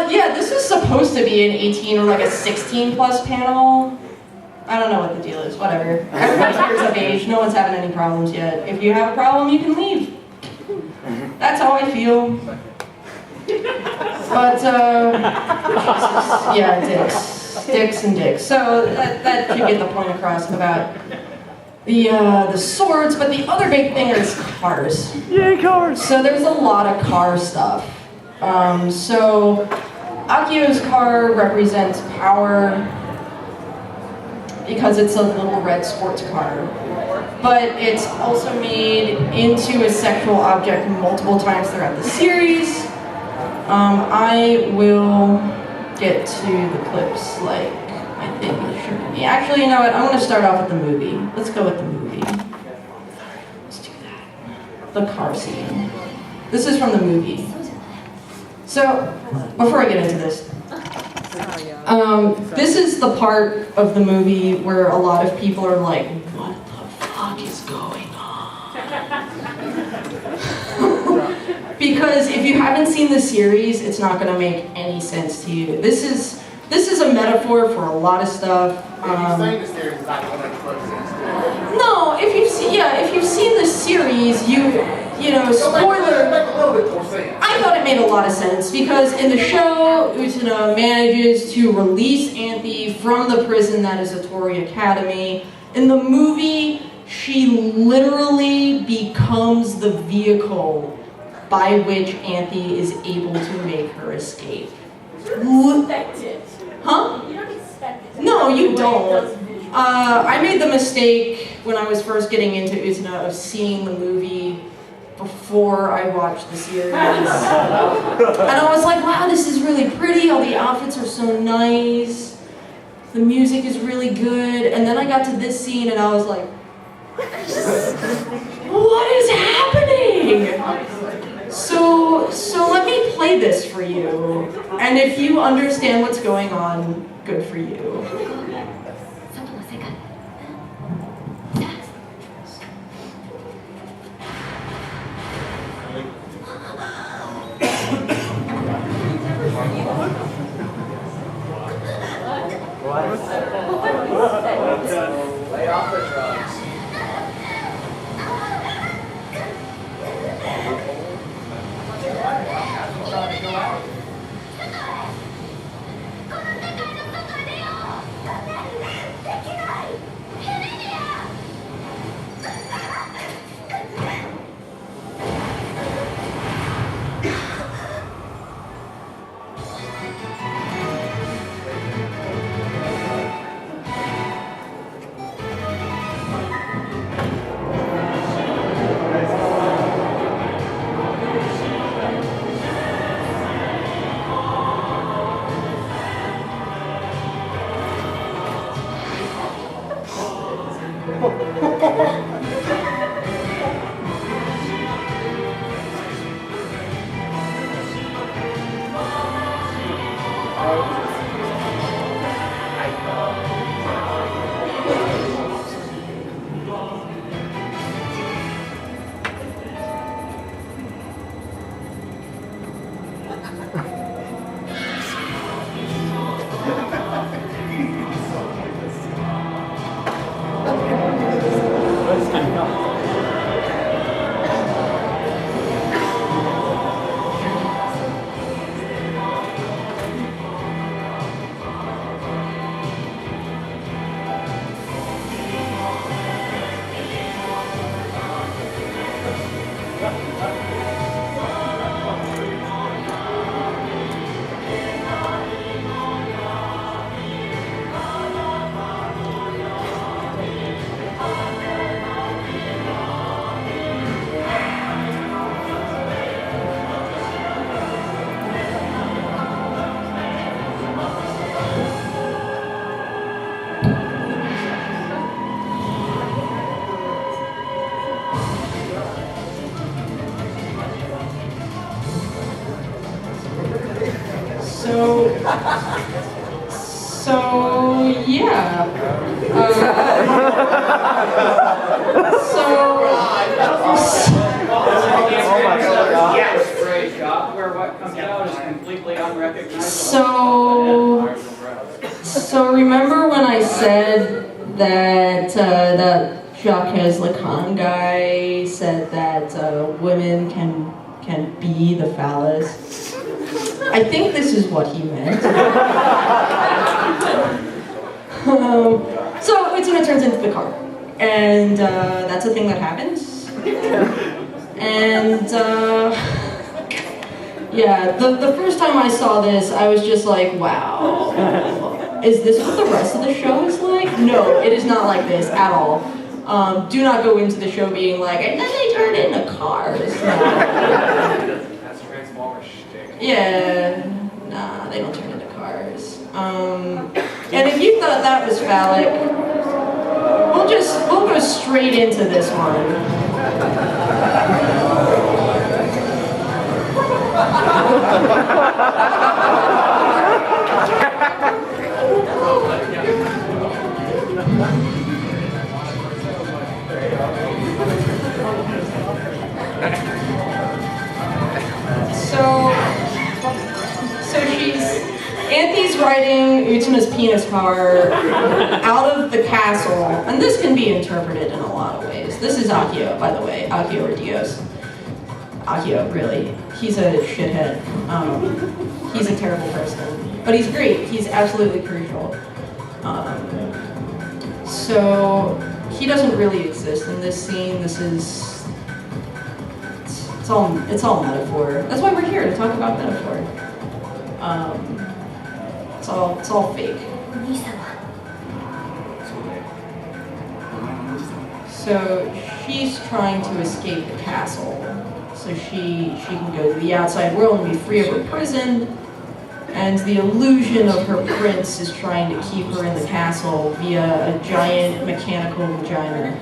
Yeah, this is supposed to be an 18 or like a 16 plus panel. I don't know what the deal is, whatever. Everyone's years of age, no one's having any problems yet. If you have a problem, you can leave. That's how I feel. But, yeah, dicks and dicks. So that should get the point across about the swords, but the other big thing is cars. Yay, cars! So there's a lot of car stuff. So Akio's car represents power because it's a little red sports car. But it's also made into a sexual object multiple times throughout the series. I will get to the clips like I think it should be. Actually, you know what? I'm going to start off with the movie. Let's go with the movie. Let's do that. The car scene. This is from the movie. So, before I get into this, this is the part of the movie where a lot of people are like, what the fuck is going on? Because if you haven't seen the series, it's not going to make any sense to you. This is a metaphor for a lot of stuff. No, if you've seen the series, you know, spoiler. I thought it made a lot of sense because in the show, Utena manages to release Anthe from the prison that is Atori Academy. In the movie, she literally becomes the vehicle by which Anthe is able to make her escape. You don't expect it. Huh? You don't expect it. No, you don't. I made the mistake when I was first getting into Utena of seeing the movie before I watched the series. And I was like, wow, this is really pretty, all the outfits are so nice, the music is really good, and then I got to this scene and I was like, what is happening? So let me play this for you, and if you understand what's going on, good for you. Lay off the drugs. So yeah. Yes, great job. We're So remember when I said that that Jacques Lacan guy said that women can be the phallus? I think this is what he meant. So Utsuna turns into the car, and that's a thing that happens. And yeah, the first time I saw this, I was just like, wow. Is this what the rest of the show is like? No, it is not like this at all. Do not go into the show being like, and then they turn into cars. That's Transformers shtick. Yeah, nah, they don't turn into cars. And if you thought that was phallic, we'll go straight into this one. So Anthony's riding Utsuna's penis car out of the castle, and this can be interpreted in a lot of ways. This is Akio, by the way, Akio or Dios. Akio, really. He's a shithead. He's a terrible person. But he's great. He's absolutely crucial. So he doesn't really exist in this scene. This is it's all metaphor. That's why we're here, to talk about metaphor. It's all fake. So she's trying to escape the castle, so she can go to the outside world and be free of her prison. And the illusion of her prince is trying to keep her in the castle via a giant mechanical vagina.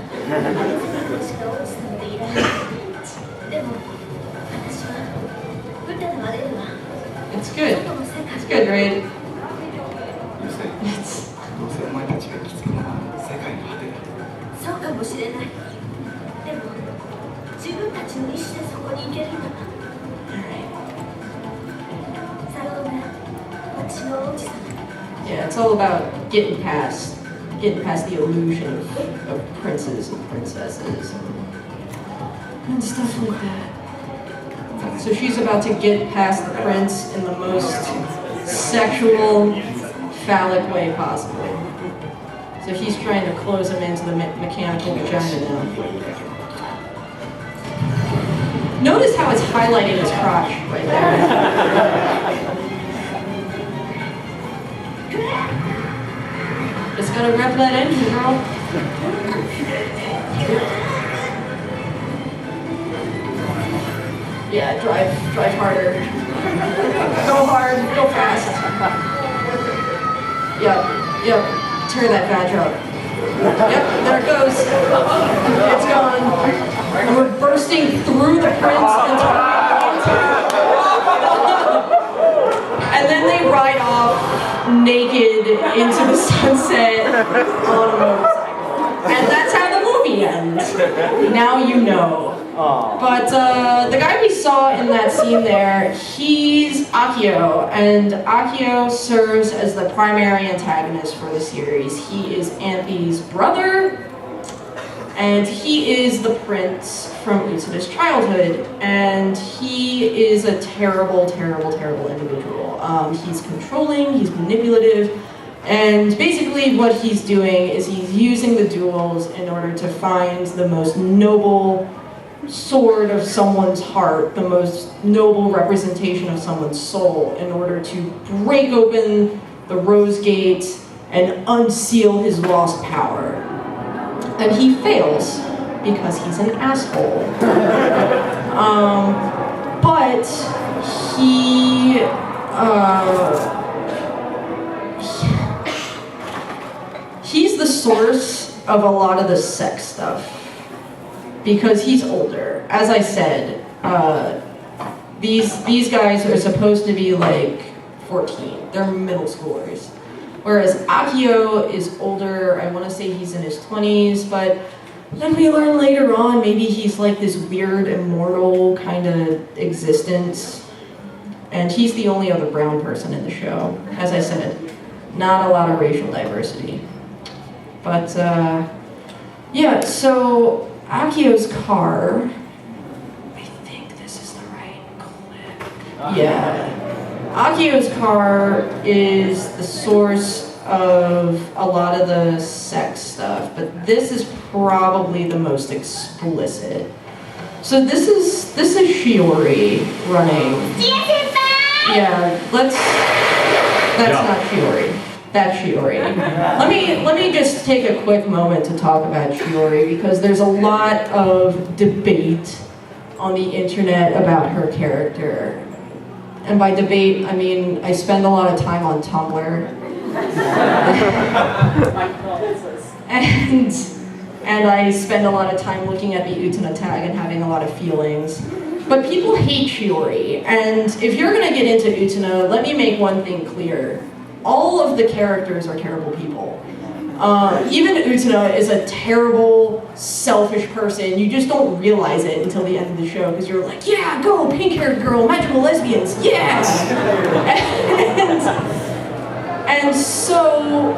It's good. It's good, right? It's... Yeah, it's all about getting past the illusion of princes and princesses and stuff like that. So she's about to get past the prince in the most sexual, phallic way possible. So he's trying to close him into the mechanical vagina now. Notice how it's highlighting his crotch right there. Just gotta rev that engine, girl. Yeah, drive harder. Go hard, go fast. Yep. Tear that badge up. Yep, there it goes. It's gone. And we're bursting through the prince and then they ride off naked into the sunset on a motorcycle. And that's how the movie ends. Now you know. But the guy we saw in that scene there, he's Akio, and Akio serves as the primary antagonist for the series. He is Anthy's brother, and he is the prince from Utsuna's childhood, and he is a terrible, terrible, terrible individual. He's controlling, he's manipulative, and basically what he's doing is he's using the duels in order to find the most noble sword of someone's heart, the most noble representation of someone's soul, in order to break open the Rose Gate and unseal his lost power. And he fails because he's an asshole. But he's the source of a lot of the sex stuff. Because he's older. As I said, these guys are supposed to be like 14. They're middle schoolers. Whereas Akio is older. I want to say he's in his 20s, but then we learn later on maybe he's like this weird immortal kind of existence. And he's the only other brown person in the show. As I said, not a lot of racial diversity. But, yeah, so Akio's car, I think this is the right clip. Yeah. Akio's car is the source of a lot of the sex stuff, but this is probably the most explicit. So this is Shiori running. Yeah, that's not Shiori. That's Shiori. Let me just take a quick moment to talk about Shiori because there's a lot of debate on the internet about her character. And by debate, I mean I spend a lot of time on Tumblr. and I spend a lot of time looking at the Utena tag and having a lot of feelings. But people hate Shiori, and if you're gonna get into Utena, let me make one thing clear. All of the characters are terrible people. Even Utena is a terrible, selfish person. You just don't realize it until the end of the show, because you're like, yeah, go, pink-haired girl, magical lesbians, yes! And so,